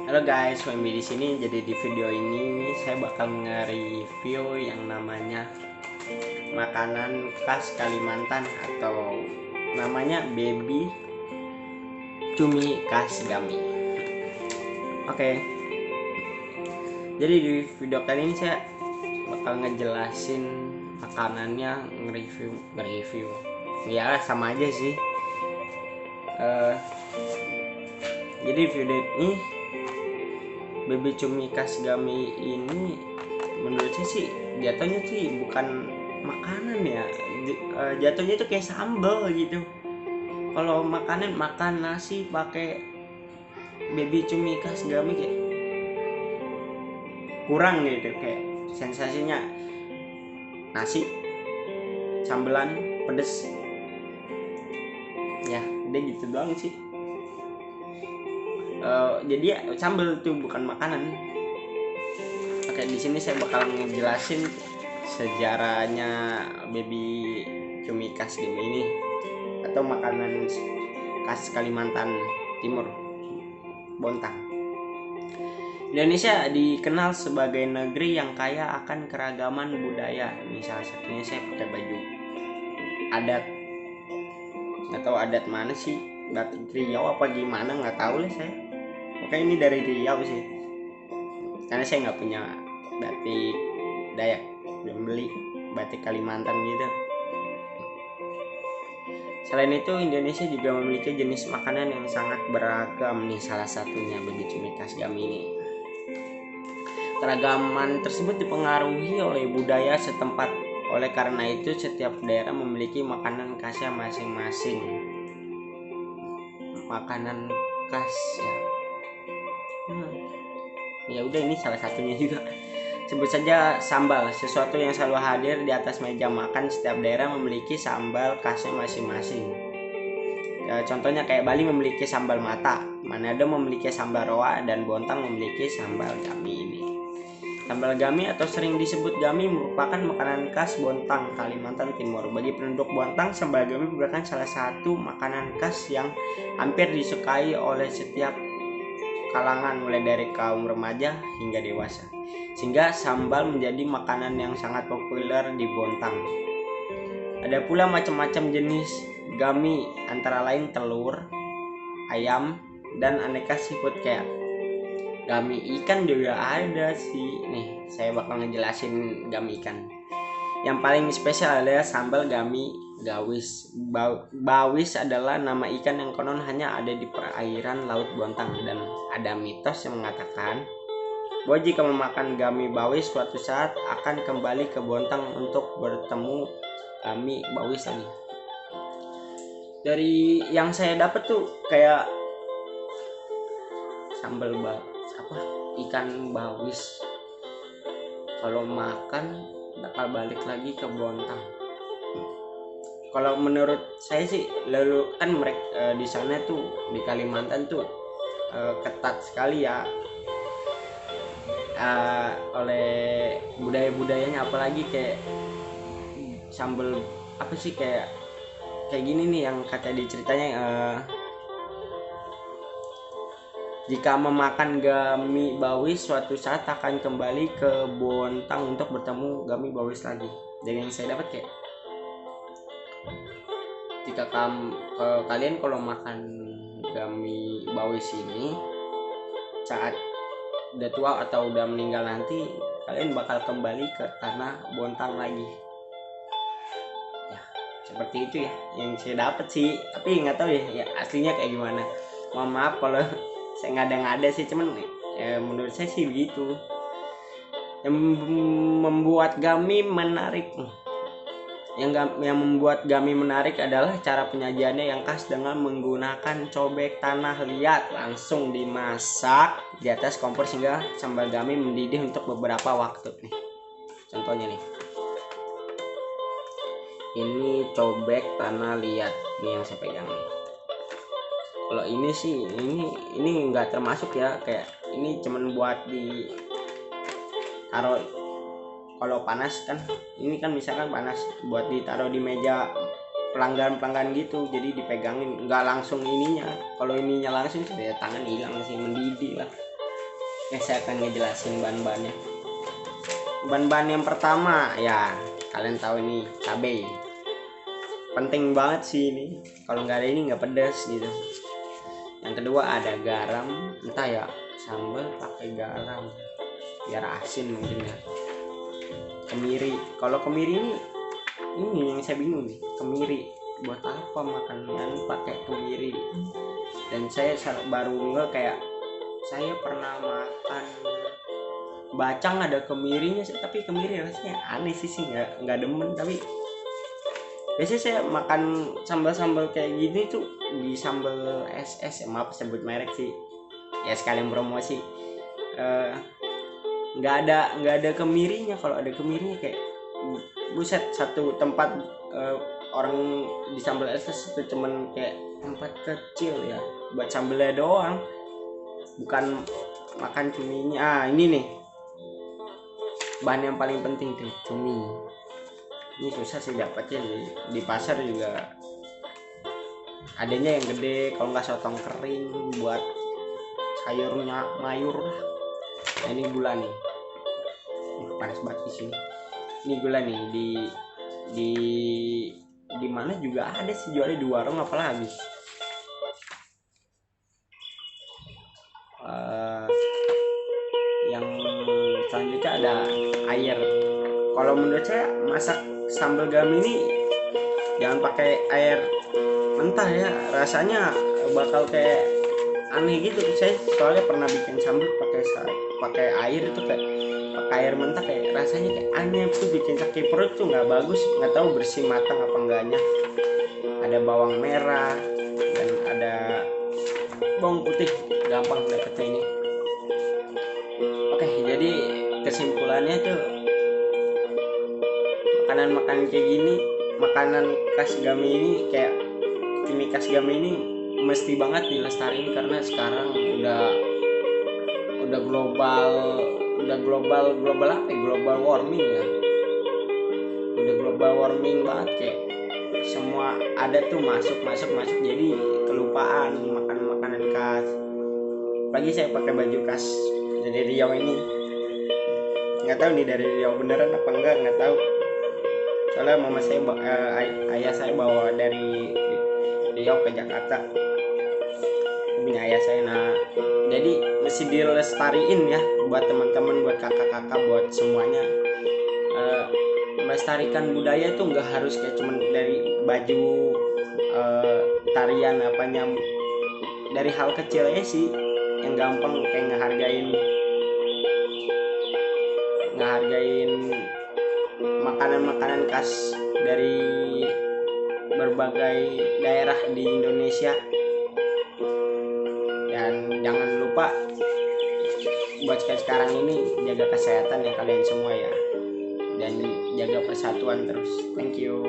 Halo guys, Wemby di sini. Jadi di video ini saya bakal nge-review yang namanya makanan khas Kalimantan atau namanya baby cumi khas Gami. Oke. Jadi di video kali ini saya bakal ngejelasin makanannya, nge-review. Ya sama aja sih. Jadi video ini baby cumi khas Gami ini menurut saya sih jatuhnya sih bukan makanan ya, jatuhnya itu kayak sambal gitu. Kalau makanan makan nasi pakai baby cumi khas Gami kayak kurang gitu, kayak sensasinya nasi sambelan pedes ya udah gitu doang sih. Jadi ya sambal itu bukan makanan. Oke, di sini saya bakal ngejelasin sejarahnya baby cumi khas Gami ini atau makanan khas Kalimantan Timur, Bontang. Indonesia dikenal sebagai negeri yang kaya akan keragaman budaya. Ini salah satunya saya pakai baju adat, nggak tahu adat mana sih, batik Riau apa gimana nggak tahu lah saya. Oke, ini dari Riau sih, karena saya nggak punya batik Dayak, belum beli batik Kalimantan gitu. Selain itu Indonesia juga memiliki jenis makanan yang sangat beragam nih, salah satunya baby cumi khas Gami ini. Keragaman tersebut dipengaruhi oleh budaya setempat. Oleh karena itu setiap daerah memiliki makanan khasnya masing-masing. Makanan khas ya. Ya udah, ini salah satunya juga. Sebut saja sambal, sesuatu yang selalu hadir di atas meja makan. Setiap daerah memiliki sambal khasnya masing-masing. Ya, contohnya kayak Bali memiliki sambal mata, Manado memiliki sambal roa, dan Bontang memiliki sambal Gami ini. Sambal Gami atau sering disebut Gami merupakan makanan khas Bontang, Kalimantan Timur. Bagi penduduk Bontang, sambal Gami merupakan salah satu makanan khas yang hampir disukai oleh setiap kalangan, mulai dari kaum remaja hingga dewasa, sehingga sambal menjadi makanan yang sangat populer di Bontang. Ada pula macam-macam jenis Gami, antara lain telur, ayam, dan aneka seafood kayak Gami ikan juga ada sih. Nih, saya bakal ngejelasin Gami ikan. Yang paling spesial adalah sambal Gami Gawis. Bawis adalah nama ikan yang konon hanya ada di perairan Laut Bontang, dan ada mitos yang mengatakan bahwa jika memakan Gami Bawis suatu saat akan kembali ke Bontang untuk bertemu Gami Bawis lagi. Dari yang saya dapat tuh kayak sambal ikan bawis kalau makan bakal balik lagi ke Bontang. Kalau menurut saya sih, lalu kan mereka di sana tuh di Kalimantan tuh ketat sekali ya oleh budaya-budayanya, apalagi kayak sambal apa sih, kayak gini nih yang kata di ceritanya, jika memakan Gami Bawis suatu saat akan kembali ke Bontang untuk bertemu Gami Bawis lagi. Dari yang saya dapat kayak jika kalian kalau makan Gami Bawis ini saat udah tua atau udah meninggal nanti, kalian bakal kembali ke tanah Bontang lagi. Ya, seperti itu ya yang saya dapat sih, tapi nggak tahu ya aslinya kayak gimana. Mohon maaf kalau saya ngada-ngada sih, cuman ya menurut saya sih begitu. Yang membuat Gami menarik, yang membuat Gami menarik adalah cara penyajiannya yang khas dengan menggunakan cobek tanah liat langsung dimasak di atas kompor sehingga sambal Gami mendidih untuk beberapa waktu nih. Contohnya nih, ini cobek tanah liat nih yang saya pegang nih. Kalau ini sih ini nggak termasuk ya, kayak ini cuman buat di taruh kalau panas kan, ini kan misalkan panas buat ditaruh di meja pelanggan gitu, jadi dipegangin, nggak langsung ininya. Kalau ininya langsung ya tangan hilang sih, mendidih lah. Saya akan ngejelasin bahan-bahannya. Bahan-bahan yang pertama ya kalian tahu ini cabai. Penting banget sih ini. Kalau nggak ada ini nggak pedas gitu. Yang kedua ada garam, entah ya sambal pakai garam biar asin mungkin ya. Kemiri. Kalau kemiri ini yang saya bingung nih. Kemiri buat apa makannya pakai kemiri? Dan saya baru nggak kayak saya pernah makan bacang ada kemirinya, tapi kemiri rasanya aneh sih nggak demen. Tapi biasanya saya makan sambal-sambal kayak gini tuh di sambal SS, maaf sebut merek sih ya sekalian promosi. Nggak ada kemirinya. Kalau ada kemirinya kayak buset, satu tempat orang di sambal SS itu cuman kayak tempat kecil ya buat sambalnya doang, bukan makan cuminya. Ini nih bahan yang paling penting tuh, cumi. Ini susah sih dapatnya di pasar juga adanya yang gede, kalau nggak sotong kering buat sayurnya mayur lah. Nah, ini gula nih. Panas banget di sini. Ini gula nih di mana juga ada sih jualnya di warung apalagi. Yang selanjutnya ada air. Kalau menurut saya masak sambal gami ini jangan pakai air mentah ya, rasanya bakal kayak aneh gitu. Saya soalnya pernah bikin sambal pakai air itu kayak pakai air mentah, kayak rasanya kayak aneh tuh, bikin sakit perut tuh nggak bagus. Nggak tahu bersih matang apa enggaknya. Ada bawang merah dan ada bawang putih, gampang dapetnya ini. Oke, jadi kesimpulannya tuh makanan kayak gini, makanan khas Gami ini kayak cumi khas Gami ini mesti banget dilestariin karena sekarang udah global apa ya? Global warming ya. Udah global warming banget, kayak semua ada tuh masuk jadi kelupaan makanan khas. Pagi saya pakai baju khas dari Riau ini, nggak tahu nih dari Riau beneran apa nggak tahu. Soalnya mama saya ayah saya bawa dari Riau ke Jakarta, punya ayah saya. Nah, jadi mesti dilestariin ya buat teman-teman, buat kakak-kakak, buat semuanya. Melestarikan budaya itu nggak harus kayak cuman dari baju, tarian apanya, dari hal kecil ya sih yang gampang, kayak ngehargain makanan-makanan khas dari berbagai daerah di Indonesia. Dan jangan lupa buat sekarang ini jaga kesehatan ya kalian semua ya, dan jaga persatuan terus. Thank you.